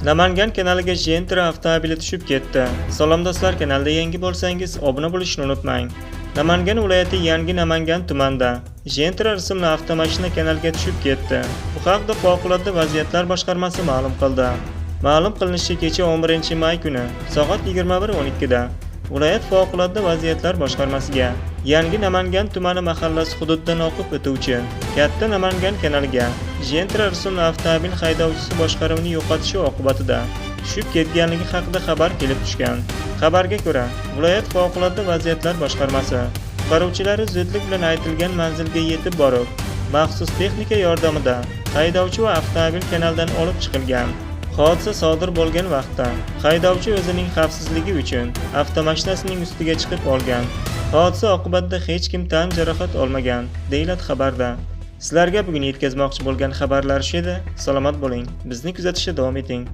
Namangan kanaliga Gentra avtomobili tushib ketdi. Salom do'stlar, kanalda yangi bo'lsangiz obuna bo'lishni unutmang. Namangan viloyati Yangi Namangan tumanida Gentra rusumli avtomashina kanalga tushib ketdi. Bu haqda Favqulodda vaziyatlar boshqarmasi ma'lum qildi. Ma'lum qilinishicha, kecha 11-may kuni soat 21:12 da viloyat Favqulodda vaziyatlar boshqarmasiga Yangi Namangan tumani mahallasi hududidan oqib o'tuvchi Katta Namangan kanaliga Gentra rusumli avtomobil haydovchisi boshqaruvni yo'qotishi oqibatida tushib ketganligi haqida xabar kelib tushgan. Xabarga ko'ra, viloyat Favqulodda vaziyatlar boshqarmasi qutqaruvchilari zudlik bilan aytilgan manzilga yetib borib, maxsus texnika yordamida haydovchi va avtomobil kanaldan olib chiqilgan. Hodisa sodir bo'lgan vaqtda haydovchi o'zining xavfsizligi uchun avtomashinasining ustiga chiqib olgan. Hodisa oqibatida hech kim tan jarohat olmagan, deyiladi xabarda. Sizlarga bugun yetkazmoqchi bo'lgan xabarlar shu edi. Salomat bo'ling. Bizni kuzatishda davom eting.